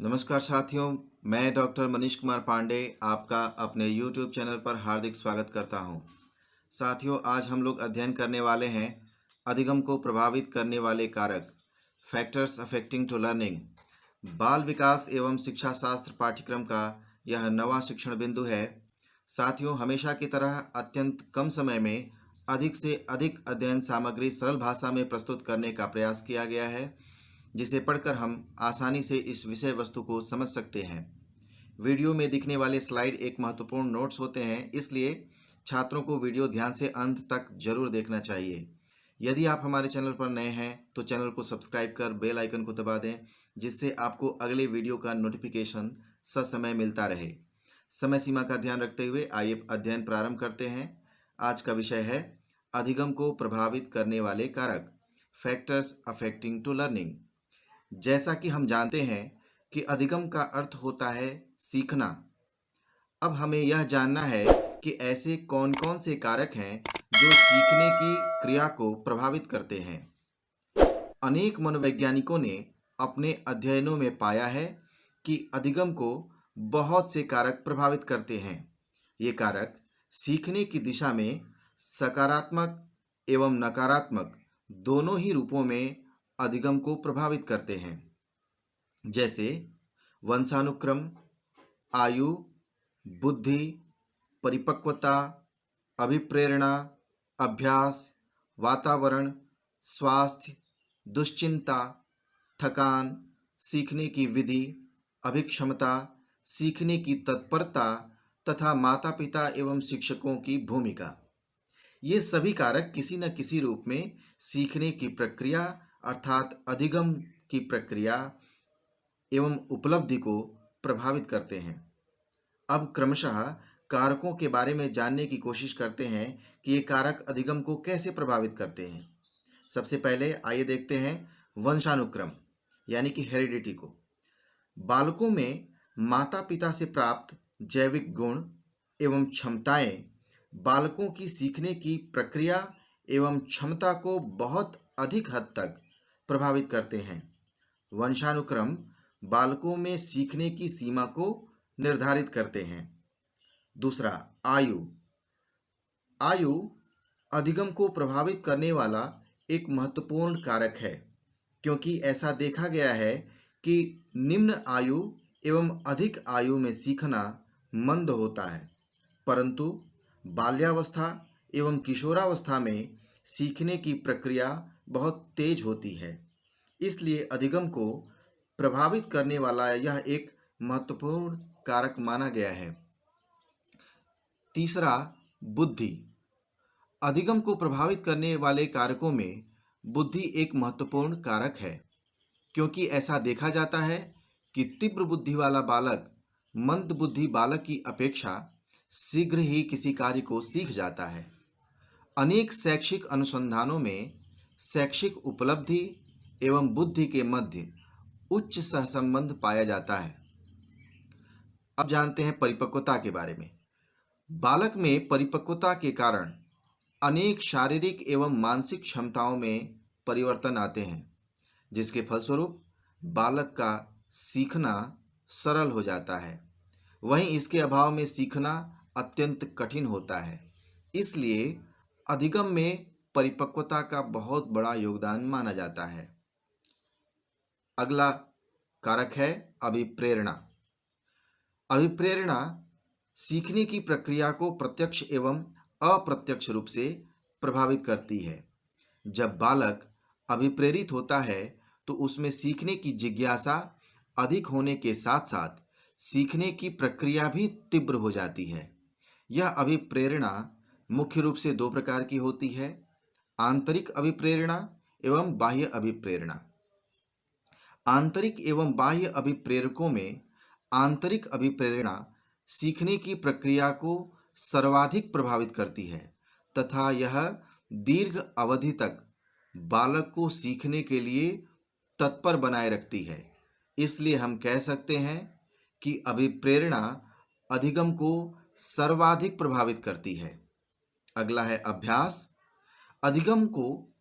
नमस्कार साथियों, मैं डॉक्टर मनीष कुमार पांडे आपका अपने YouTube चैनल पर हार्दिक स्वागत करता हूं। साथियों, आज हम लोग अध्ययन करने वाले हैं अधिगम को प्रभावित करने वाले कारक फैक्टर्स अफेक्टिंग टू लर्निंग। बाल विकास एवं शिक्षा शास्त्र पाठ्यक्रम का यह नवा शिक्षण बिंदु है। साथियों, हमेशा की तरह अत्यंत कम समय में अधिक से अधिक अध्ययन सामग्री सरल भाषा में प्रस्तुत करने का प्रयास किया गया है, जिसे पढ़कर हम आसानी से इस विषय वस्तु को समझ सकते हैं। वीडियो में दिखने वाले स्लाइड एक महत्वपूर्ण नोट्स होते हैं, इसलिए छात्रों को वीडियो ध्यान से अंत तक जरूर देखना चाहिए। यदि आप हमारे चैनल पर नए हैं तो चैनल को सब्सक्राइब कर बेल आइकन को दबा दें, जिससे आपको अगले वीडियो का नोटिफिकेशन ससमय मिलता रहे। समय सीमा का ध्यान रखते हुए आइए अध्ययन प्रारंभ करते हैं। आज का विषय है अधिगम को प्रभावित करने वाले कारक फैक्टर्स अफेक्टिंग टू लर्निंग। जैसा कि हम जानते हैं कि अधिगम का अर्थ होता है सीखना। अब हमें यह जानना है कि ऐसे कौन-कौन से कारक हैं जो सीखने की क्रिया को प्रभावित करते हैं। अनेक मनोवैज्ञानिकों ने अपने अध्ययनों में पाया है कि अधिगम को बहुत से कारक प्रभावित करते हैं। ये कारक सीखने की दिशा में सकारात्मक एवं नकारात्मक दोनों ही रूपों में अधिगम को प्रभावित करते हैं, जैसे वंशानुक्रम, आयु, बुद्धि, परिपक्वता, अभिप्रेरणा, अभ्यास, वातावरण, स्वास्थ्य, दुश्चिंता, थकान, सीखने की विधि, अभिक्षमता, सीखने की तत्परता तथा माता-पिता एवं शिक्षकों की भूमिका। ये सभी कारक किसी न किसी रूप में सीखने की प्रक्रिया अर्थात अधिगम की प्रक्रिया एवं उपलब्धि को प्रभावित करते हैं। अब क्रमशः कारकों के बारे में जानने की कोशिश करते हैं कि ये कारक अधिगम को कैसे प्रभावित करते हैं। सबसे पहले आइए देखते हैं वंशानुक्रम यानी कि हेरिडिटी को। बालकों में माता-पिता से प्राप्त जैविक गुण एवं क्षमताएं बालकों की सीखने की प्रक्रिया एवं क्षमता को बहुत अधिक हद तक प्रभावित करते हैं। वंशानुक्रम बालकों में सीखने की सीमा को निर्धारित करते हैं। दूसरा, आयु। आयु अधिगम को प्रभावित करने वाला एक महत्वपूर्ण कारक है, क्योंकि ऐसा देखा गया है कि निम्न आयु एवं अधिक आयु में सीखना मंद होता है, परंतु बाल्यावस्था एवं किशोरावस्था में सीखने की प्रक्रिया बहुत तेज होती है। इसलिए अधिगम को प्रभावित करने वाला यह एक महत्वपूर्ण कारक माना गया है। तीसरा, बुद्धि। अधिगम को प्रभावित करने वाले कारकों में बुद्धि एक महत्वपूर्ण कारक है, क्योंकि ऐसा देखा जाता है कि तीव्र बुद्धि वाला बालक मंद बुद्धि बालक की अपेक्षा शीघ्र ही किसी कार्य को सीख जाता है। अनेक शैक्षिक अनुसंधानों में शैक्षिक उपलब्धि एवं बुद्धि के मध्य उच्च सहसंबंध पाया जाता है। अब जानते हैं परिपक्वता के बारे में। बालक में परिपक्वता के कारण अनेक शारीरिक एवं मानसिक क्षमताओं में परिवर्तन आते हैं, जिसके फलस्वरूप बालक का सीखना सरल हो जाता है। वहीं इसके अभाव में सीखना अत्यंत कठिन होता है। इसलिए अधिगम में परिपक्वता का बहुत बड़ा योगदान माना जाता है। अगला कारक है अभिप्रेरणा। अभिप्रेरणा सीखने की प्रक्रिया को प्रत्यक्ष एवं अप्रत्यक्ष रूप से प्रभावित करती है। जब बालक अभिप्रेरित होता है तो उसमें सीखने की जिज्ञासा अधिक होने के साथ साथ सीखने की प्रक्रिया भी तीव्र हो जाती है। यह अभिप्रेरणा मुख्य रूप से दो प्रकार की होती है, आंतरिक अभिप्रेरणा एवं बाह्य अभिप्रेरणा। आंतरिक एवं बाह्य अभिप्रेरकों में आंतरिक अभिप्रेरणा सीखने की प्रक्रिया को सर्वाधिक प्रभावित करती है तथा यह दीर्घ अवधि तक बालक को सीखने के लिए तत्पर बनाए रखती है। इसलिए हम कह सकते हैं कि अभिप्रेरणा अधिगम को सर्वाधिक प्रभावित करती है। अगला है अभ्यास। अधिगम को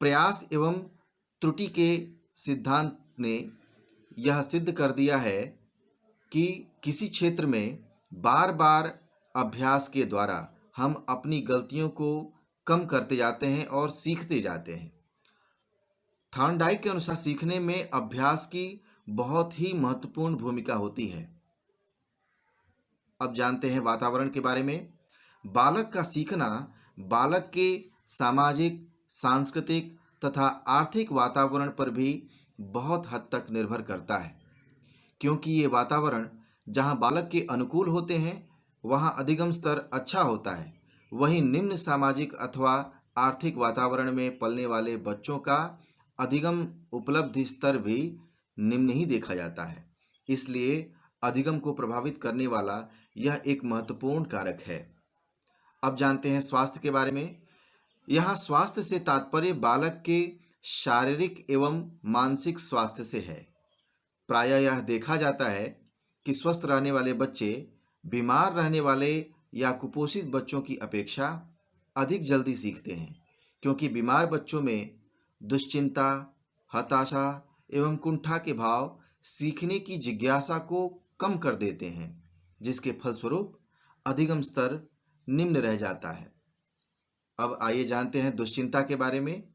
प्रयास एवं त्रुटि के सिद्धांत ने यह सिद्ध कर दिया है कि किसी क्षेत्र में बार बार अभ्यास के द्वारा हम अपनी गलतियों को कम करते जाते हैं और सीखते जाते हैं। थॉर्नडाइक के अनुसार सीखने में अभ्यास की बहुत ही महत्वपूर्ण भूमिका होती है। अब जानते हैं वातावरण के बारे में। बालक का सीखना बालक के सामाजिक, सांस्कृतिक तथा आर्थिक वातावरण पर भी बहुत हद तक निर्भर करता है, क्योंकि ये वातावरण जहाँ बालक के अनुकूल होते हैं वहाँ अधिगम स्तर अच्छा होता है। वहीं निम्न सामाजिक अथवा आर्थिक वातावरण में पलने वाले बच्चों का अधिगम उपलब्धि स्तर भी निम्न ही देखा जाता है। इसलिए अधिगम को प्रभावित करने वाला यह एक महत्वपूर्ण कारक है। अब जानते हैं स्वास्थ्य के बारे में। यहाँ स्वास्थ्य से तात्पर्य बालक के शारीरिक एवं मानसिक स्वास्थ्य से है। प्रायः यह देखा जाता है कि स्वस्थ रहने वाले बच्चे बीमार रहने वाले या कुपोषित बच्चों की अपेक्षा अधिक जल्दी सीखते हैं, क्योंकि बीमार बच्चों में दुश्चिंता, हताशा एवं कुंठा के भाव सीखने की जिज्ञासा को कम कर देते हैं, जिसके फलस्वरूप अधिगम स्तर निम्न रह जाता है। अब आइए जानते हैं दुश्चिंता के बारे में।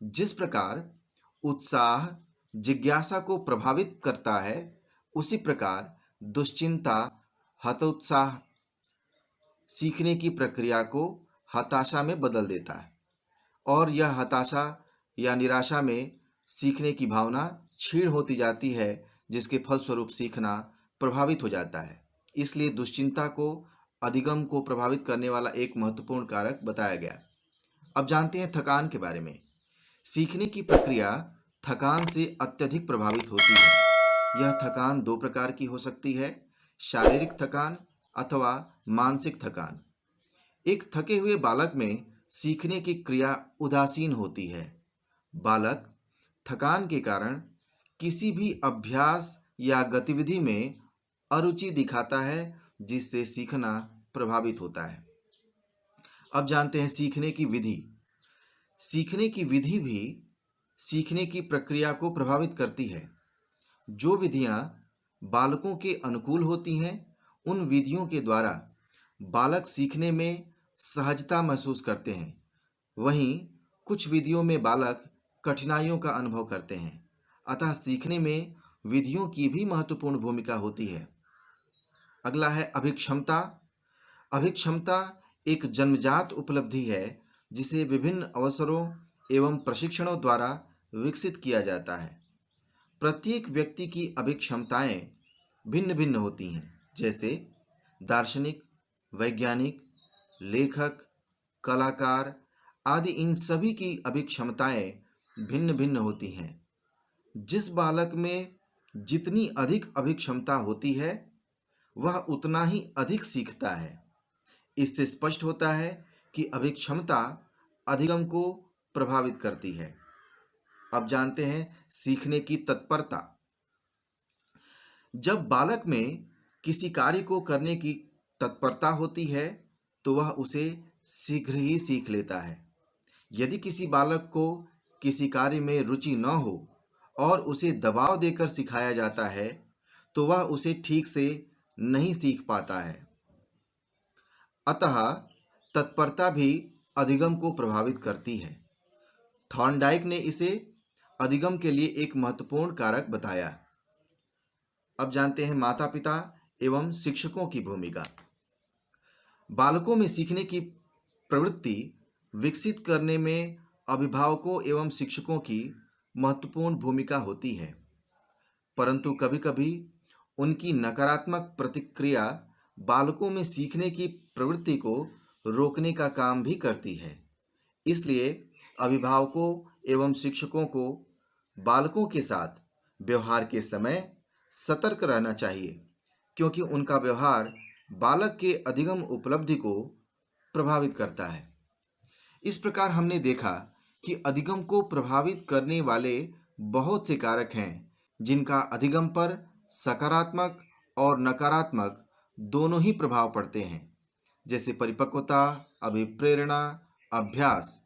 जिस प्रकार उत्साह जिज्ञासा को प्रभावित करता है, उसी प्रकार दुश्चिंता हतोत्साह सीखने की प्रक्रिया को हताशा में बदल देता है, और यह हताशा या निराशा में सीखने की भावना क्षीण होती जाती है, जिसके फलस्वरूप सीखना प्रभावित हो जाता है। इसलिए दुश्चिंता को अधिगम को प्रभावित करने वाला एक महत्वपूर्ण कारक बताया गया। अब जानते हैं थकान के बारे में। सीखने की प्रक्रिया थकान से अत्यधिक प्रभावित होती है। यह थकान दो प्रकार की हो सकती है, शारीरिक थकान अथवा मानसिक थकान। एक थके हुए बालक में सीखने की क्रिया उदासीन होती है। बालक थकान के कारण किसी भी अभ्यास या गतिविधि में अरुचि दिखाता है, जिससे सीखना प्रभावित होता है। अब जानते हैं सीखने की विधि। सीखने की विधि भी सीखने की प्रक्रिया को प्रभावित करती है। जो विधियां बालकों के अनुकूल होती हैं, उन विधियों के द्वारा बालक सीखने में सहजता महसूस करते हैं। वहीं कुछ विधियों में बालक कठिनाइयों का अनुभव करते हैं। अतः सीखने में विधियों की भी महत्वपूर्ण भूमिका होती है। अगला है अभिक्षमता। अभिक्षमता एक जन्मजात उपलब्धि है, जिसे विभिन्न अवसरों एवं प्रशिक्षणों द्वारा विकसित किया जाता है। प्रत्येक व्यक्ति की अभिक्षमताएं भिन्न भिन्न होती हैं, जैसे दार्शनिक, वैज्ञानिक, लेखक, कलाकार आदि। इन सभी की अभिक्षमताएं भिन्न भिन्न होती हैं। जिस बालक में जितनी अधिक अभिक्षमता होती है, वह उतना ही अधिक सीखता है। इससे स्पष्ट होता है कि अभिक्षमता अधिगम को प्रभावित करती है। अब जानते हैं सीखने की तत्परता। जब बालक में किसी कार्य को करने की तत्परता होती है, तो वह उसे शीघ्र ही सीख लेता है। यदि किसी बालक को किसी कार्य में रुचि न हो और उसे दबाव देकर सिखाया जाता है, तो वह उसे ठीक से नहीं सीख पाता है। अतः तत्परता भी अधिगम को प्रभावित करती है। थॉर्नडाइक ने इसे अधिगम के लिए एक महत्वपूर्ण कारक बताया। अब जानते हैं माता पिता एवं शिक्षकों की भूमिका। बालकों में सीखने की प्रवृत्ति विकसित करने में अभिभावकों एवं शिक्षकों की महत्वपूर्ण भूमिका होती है, परंतु कभी-कभी उनकी नकारात्मक प्रतिक्रिया बालकों में सीखने की प्रवृत्ति को रोकने का काम भी करती है। इसलिए अभिभावकों एवं शिक्षकों को बालकों के साथ व्यवहार के समय सतर्क रहना चाहिए, क्योंकि उनका व्यवहार बालक के अधिगम उपलब्धि को प्रभावित करता है। इस प्रकार हमने देखा कि अधिगम को प्रभावित करने वाले बहुत से कारक हैं, जिनका अधिगम पर सकारात्मक और नकारात्मक दोनों ही प्रभाव पड़ते हैं। जैसे परिपक्वता, अभिप्रेरणा, अभ्यास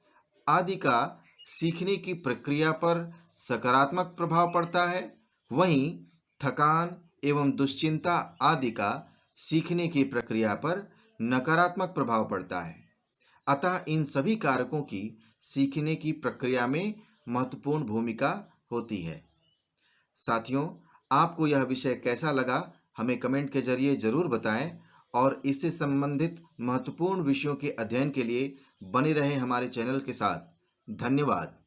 आदि का सीखने की प्रक्रिया पर सकारात्मक प्रभाव पड़ता है, वहीं थकान एवं दुश्चिंता आदि का सीखने की प्रक्रिया पर नकारात्मक प्रभाव पड़ता है। अतः इन सभी कारकों की सीखने की प्रक्रिया में महत्वपूर्ण भूमिका होती है। साथियों, आपको यह विषय कैसा लगा हमें कमेंट के जरिए जरूर बताएं और इससे संबंधित महत्वपूर्ण विषयों के अध्ययन के लिए बने रहें हमारे चैनल के साथ। धन्यवाद।